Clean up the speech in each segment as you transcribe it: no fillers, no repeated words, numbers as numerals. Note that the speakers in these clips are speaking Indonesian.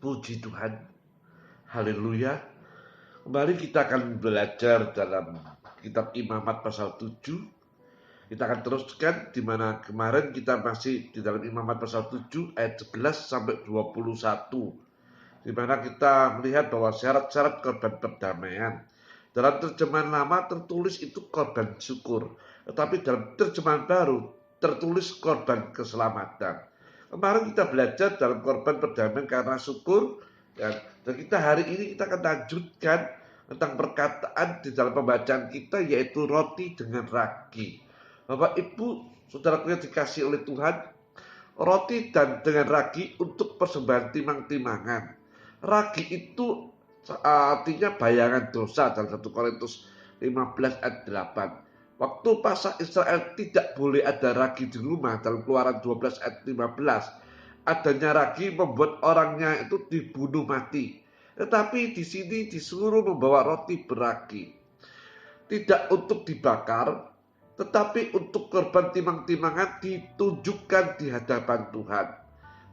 Puji Tuhan, haleluya. Kembali kita akan belajar dalam kitab Imamat pasal 7. Kita akan teruskan di mana kemarin kita masih di dalam Imamat pasal 7 ayat 11 sampai 21. Di mana kita melihat bahwa syarat-syarat korban perdamaian. Dalam terjemahan lama tertulis itu korban syukur, tetapi dalam terjemahan baru tertulis korban keselamatan. Kemarin kita belajar dalam korban perdamaian karena syukur, dan kita hari ini kita akan lanjutkan tentang perkataan di dalam pembacaan kita, yaitu roti dengan ragi. Bapak Ibu, saudaraku yang dikasih oleh Tuhan, roti dan dengan ragi untuk persembahan timang-timangan. Ragi itu artinya bayangan dosa dalam 1 Korintus 15 ayat 8. Waktu Paskah Israel tidak boleh ada ragi di rumah dalam Keluaran 12 ayat 15. Adanya ragi membuat orangnya itu dibunuh mati. Tetapi di sini disuruh membawa roti beragi. Tidak untuk dibakar, tetapi untuk korban timang-timangan ditunjukkan di hadapan Tuhan.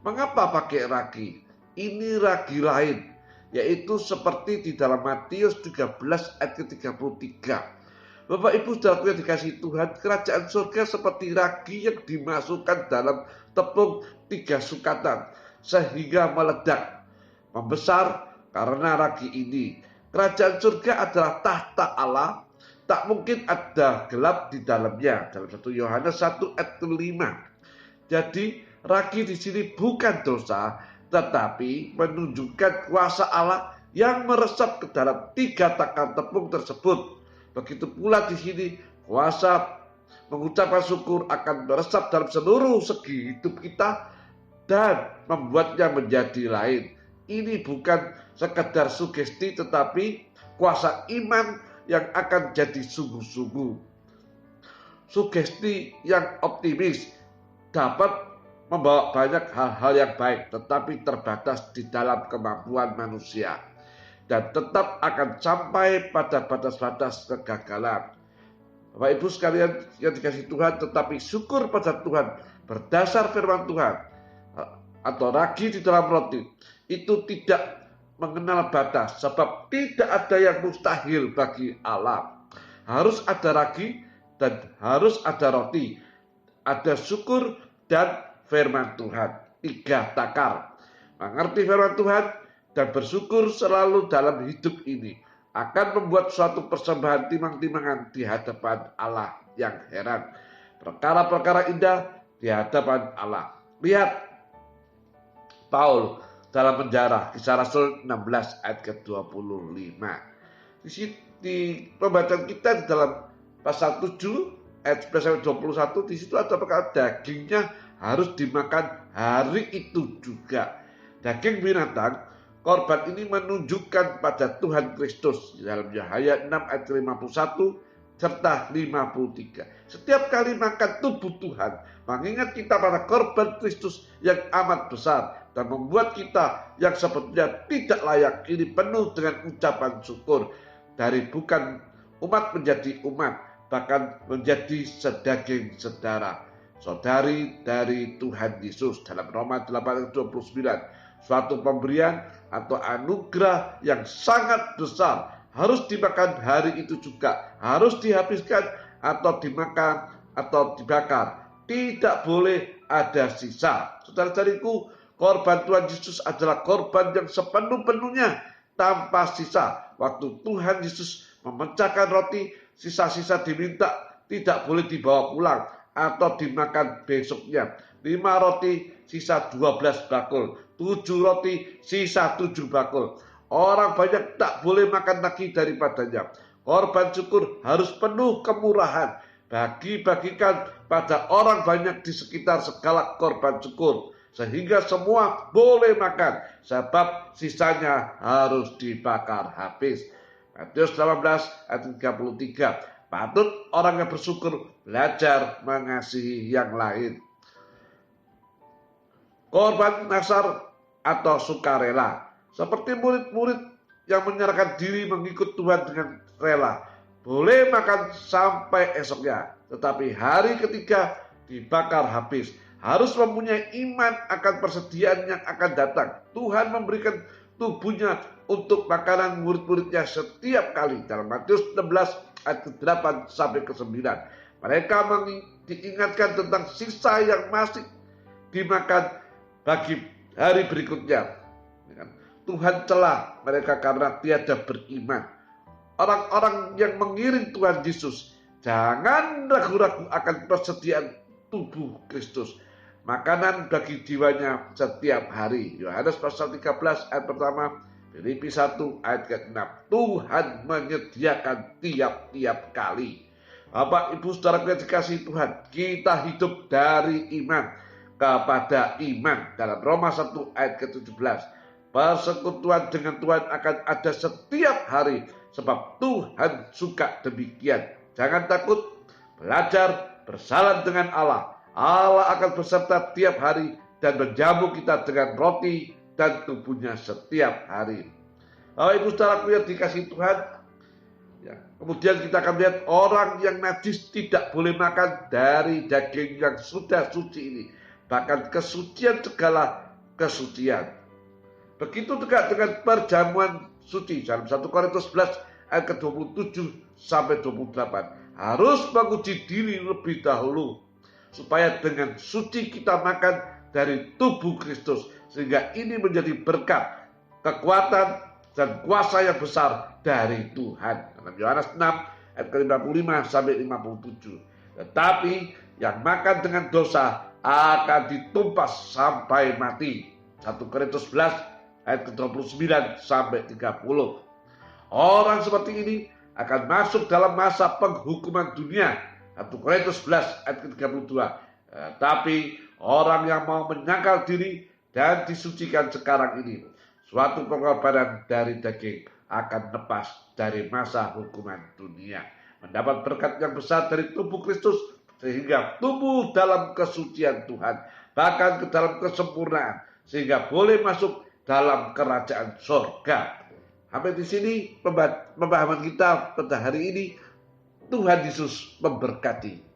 Mengapa pakai ragi? Ini ragi lain, yaitu seperti di dalam Matius 13 ayat ke-33. Bapak Ibu saudaraku yang dikasihi Tuhan, kerajaan surga seperti ragi yang dimasukkan dalam tepung 3 sukatan sehingga meledak, membesar karena ragi ini. Kerajaan surga adalah tahta Allah, tak mungkin ada gelap di dalamnya. Dalam 1 Yohanes 1 ayat 5. Jadi ragi di sini bukan dosa, tetapi menunjukkan kuasa Allah yang meresap ke dalam 3 takar tepung tersebut. Begitu pula di sini kuasa mengucapkan syukur akan meresap dalam seluruh segi hidup kita dan membuatnya menjadi lain. Ini bukan sekedar sugesti, tetapi kuasa iman yang akan jadi sungguh-sungguh. Sugesti yang optimis dapat membawa banyak hal-hal yang baik, tetapi terbatas di dalam kemampuan manusia, dan tetap akan sampai pada batas-batas kegagalan. Bapak Ibu sekalian yang dikasihi Tuhan, tetapi syukur pada Tuhan berdasar firman Tuhan atau ragi di dalam roti itu tidak mengenal batas, sebab tidak ada yang mustahil bagi Allah. Harus ada ragi dan harus ada roti, ada syukur dan firman Tuhan. 3 takar. Mengerti firman Tuhan dan bersyukur selalu dalam hidup ini akan membuat suatu persembahan timang-timangan di hadapan Allah yang heran. Perkara-perkara indah di hadapan Allah. Lihat Paul dalam penjara, Kisah Rasul 16 ayat ke-25. Di pembacaan kita di dalam pasal 7 ayat 11-21, di situ ada perkara dagingnya harus dimakan hari itu juga. Daging binatang korban ini menunjukkan pada Tuhan Kristus. Di dalam Yahya 6 ayat 51 serta 53. Setiap kali makan tubuh Tuhan, mengingat kita pada korban Kristus yang amat besar dan membuat kita yang sebetulnya tidak layak ini penuh dengan ucapan syukur. Dari bukan umat menjadi umat, bahkan menjadi sedaging sedara, saudari dari Tuhan Yesus. Dalam Roma 8:29, suatu pemberian atau anugerah yang sangat besar harus dimakan hari itu juga, harus dihabiskan atau dimakan atau dibakar, tidak boleh ada sisa. Saudara-saudariku, korban Tuhan Yesus adalah korban yang sepenuh-penuhnya tanpa sisa. Waktu Tuhan Yesus memecahkan roti, sisa-sisa diminta tidak boleh dibawa pulang atau dimakan besoknya. 5 roti, sisa 12 bakul. 7 roti, sisa 7 bakul. Orang banyak tak boleh makan lagi daripadanya. Korban syukur harus penuh kemurahan. Bagi-bagikan pada orang banyak di sekitar segala korban syukur, sehingga semua boleh makan, sebab sisanya harus dibakar habis. Matius 18 ayat 33. Patut orang yang bersyukur belajar mengasihi yang lain. Korban nasar atau sukarela, seperti murid-murid yang menyerahkan diri mengikut Tuhan dengan rela, boleh makan sampai esoknya, tetapi hari ketiga dibakar habis. harus mempunyai iman akan persediaan yang akan datang. Tuhan memberikan tubuhnya untuk makanan murid-muridnya setiap kali. Dalam Matius 16 ayat ke-8 sampai ke-9. Mereka diingatkan tentang sisa yang masih dimakan bagi hari berikutnya. Tuhan celah mereka karena tiada beriman. Orang-orang yang mengiring Tuhan Yesus, jangan ragu-ragu akan persediaan tubuh Kristus, makanan bagi jiwanya setiap hari. Yohanes pasal 13 ayat pertama, Filipi 1 ayat ke-6. Tuhan menyediakan tiap-tiap kali. Bapak, Ibu, saudara yang dikasihi Tuhan, kita hidup dari iman kepada iman. Dalam Roma 1 ayat ke-17. Persekutuan dengan Tuhan akan ada setiap hari, sebab Tuhan suka demikian. Jangan takut, belajar bersalam dengan Allah. Allah akan beserta tiap hari dan menjamu kita dengan roti dan tubuhnya setiap hari. Bapak, Ibu, saudaraku yang dikasihi Tuhan, ya, kemudian kita akan lihat orang yang najis tidak boleh makan dari daging yang sudah suci ini. Bahkan kesucian segala kesucian. Begitu juga dengan perjamuan suci. Dalam 1 Korintus 11 ayat ke-27 sampai 28. Harus menguji diri lebih dahulu, supaya dengan suci kita makan dari tubuh Kristus. Sehingga ini menjadi berkat, kekuatan, dan kuasa yang besar dari Tuhan. Dalam Yohanes 6 ayat ke-55 sampai 57. Tetapi yang makan dengan dosa akan ditumpas sampai mati. 1 Korintus 11 ayat ke-29 sampai 30. Orang seperti ini akan masuk dalam masa penghukuman dunia. 1 Korintus 11 ayat ke-32. Tapi orang yang mau menyangkal diri dan disucikan sekarang ini, suatu pengorbanan dari daging akan lepas dari masa hukuman dunia, mendapat berkat yang besar dari tubuh Kristus, sehingga tumbuh dalam kesucian Tuhan, bahkan ke dalam kesempurnaan, sehingga boleh masuk dalam kerajaan sorga. Sampai di sini pemahaman kita pada hari ini. Tuhan Yesus memberkati.